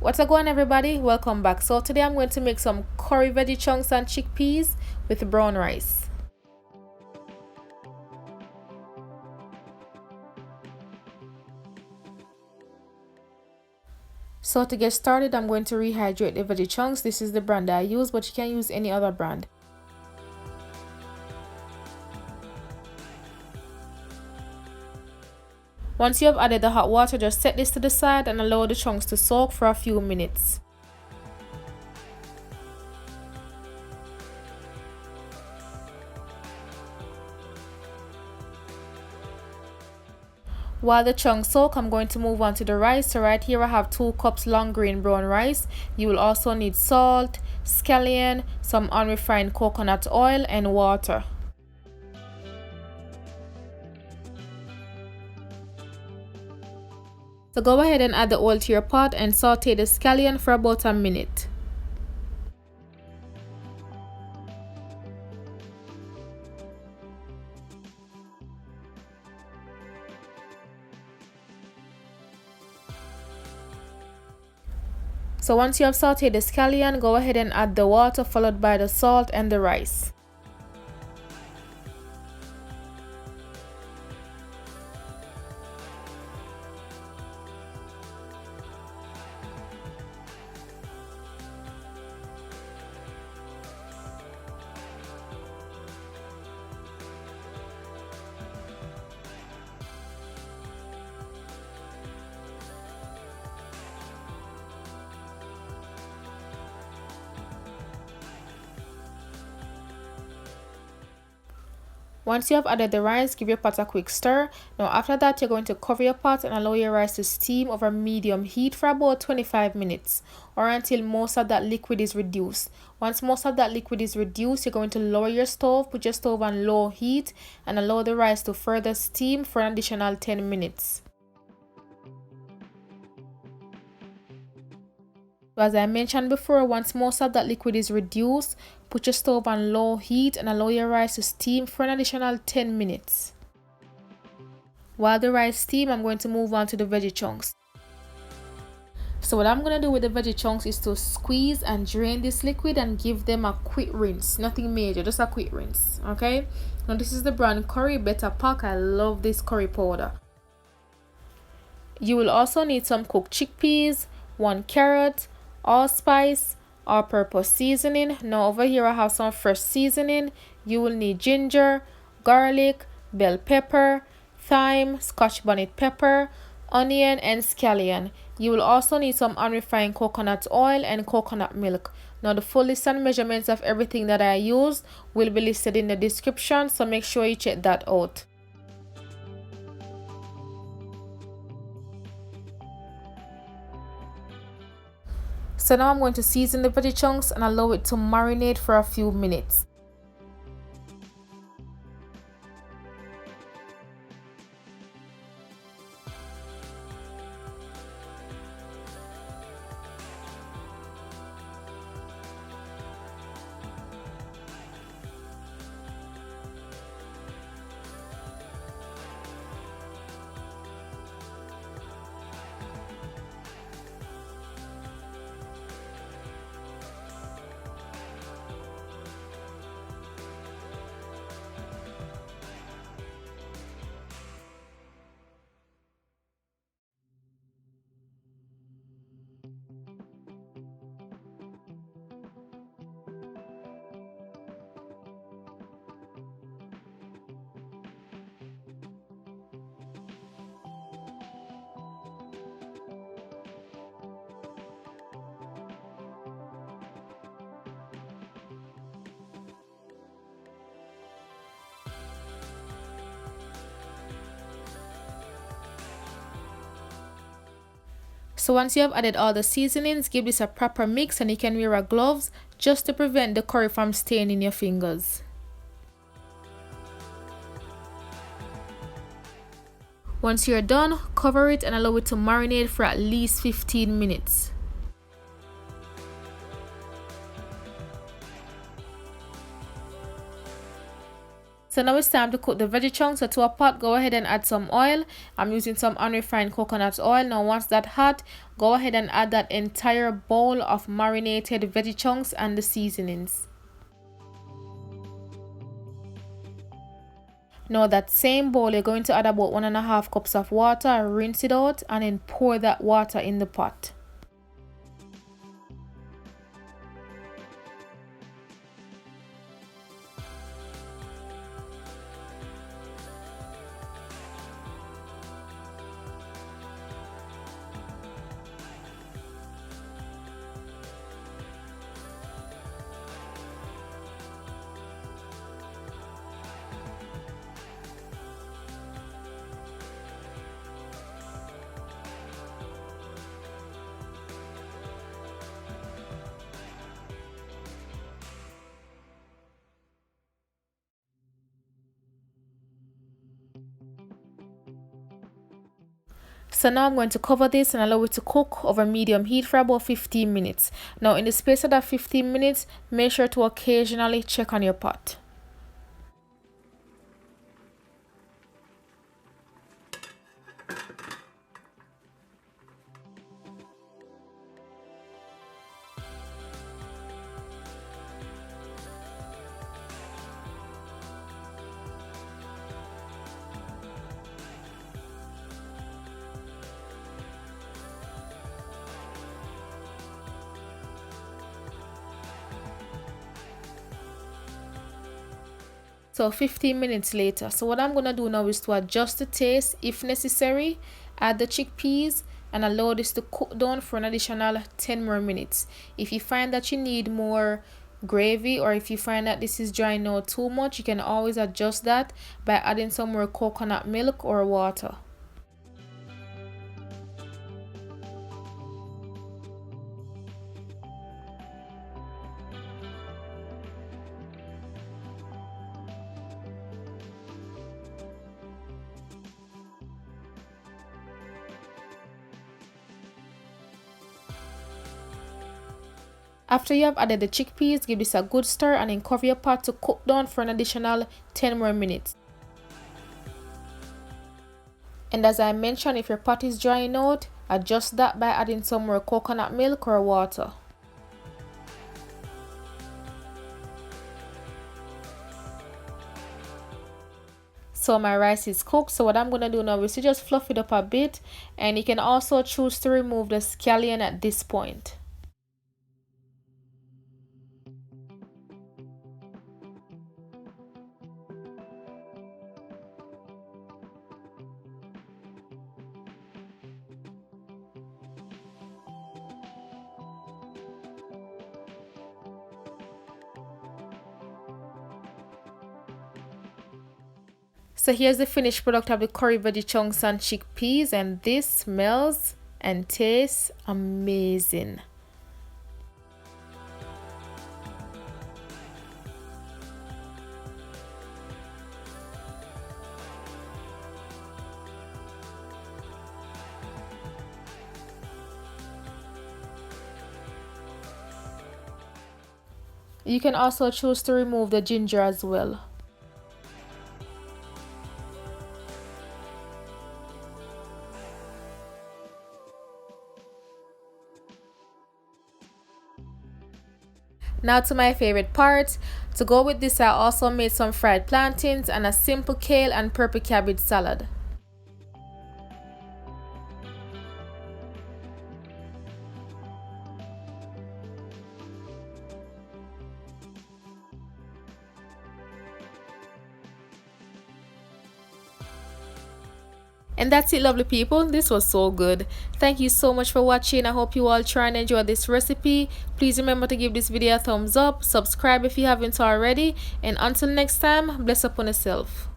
What's going on, everybody? Welcome back. So today I'm going to make some curry veggie chunks and chickpeas with brown rice. So to get started, I'm going to rehydrate the veggie chunks. This is the brand that I use, but you can use any other brand. Once you have added the hot water, just set this to the side and allow the chunks to soak for a few minutes. While the chunks soak, I'm going to move on to the rice. So right here I have 2 cups long grain brown rice. You will also need salt, scallion, some unrefined coconut oil and water. So go ahead and add the oil to your pot and saute the scallion for about a minute. So once you have sauteed the scallion, go ahead and add the water followed by the salt and the rice. Once you have added the rice, give your pot a quick stir. Now after that, you're going to cover your pot and allow your rice to steam over medium heat for about 25 minutes or until most of that liquid is reduced. Once most of that liquid is reduced, you're going to lower your stove, put your stove on low heat and allow the rice to further steam for an additional 10 minutes. As I mentioned before, once most of that liquid is reduced, put your stove on low heat and allow your rice to steam for an additional 10 minutes. While the rice steams, I'm going to move on to the veggie chunks. So what I'm going to do with the veggie chunks is to squeeze and drain this liquid and give them a quick rinse. Nothing major, just a quick rinse. Okay? Now this is the brand Curry Betapac. I love this curry powder. You will also need some cooked chickpeas, 1 carrot, allspice, all-purpose seasoning. Now over here I have some fresh seasoning. You will need ginger, garlic, bell pepper, thyme, scotch bonnet pepper, onion and scallion. You will also need some unrefined coconut oil and coconut milk. Now the full list and measurements of everything that I use will be listed in the description, so make sure you check that out. So now I'm going to season the veggie chunks and allow it to marinate for a few minutes. So once you have added all the seasonings, give this a proper mix and you can wear gloves just to prevent the curry from staining your fingers. Once you're done, cover it and allow it to marinate for at least 15 minutes. So now it's time to cook the veggie chunks. So to a pot, go ahead and add some oil. I'm using some unrefined coconut oil. Now once that's hot, go ahead and add that entire bowl of marinated veggie chunks and the seasonings. Now that same bowl, you're going to add about 1.5 cups of water, rinse it out, and then pour that water in the pot. So now I'm going to cover this and allow it to cook over medium heat for about 15 minutes. Now in the space of that 15 minutes, make sure to occasionally check on your pot. So 15 minutes later, so what I'm gonna do now is to adjust the taste if necessary, add the chickpeas and allow this to cook down for an additional 10 more minutes. If you find that you need more gravy, or if you find that this is drying out too much, you can always adjust that by adding some more coconut milk or water. After you have added the chickpeas, give this a good stir and then cover your pot to cook down for an additional 10 more minutes. And as I mentioned, if your pot is drying out, adjust that by adding some more coconut milk or water. So my rice is cooked, so what I'm going to do now is to just fluff it up a bit, and you can also choose to remove the scallion at this point. So here's the finished product of the curry veggie chunks and chickpeas, and this smells and tastes amazing. You can also choose to remove the ginger as well. Now to my favorite part. To go with this, I also made some fried plantains and a simple kale and purple cabbage salad. And that's it, lovely people. This was so good. Thank you so much for watching. I hope you all try and enjoy this recipe. Please remember to give this video a thumbs up, subscribe if you haven't already, and until next time, bless upon yourself.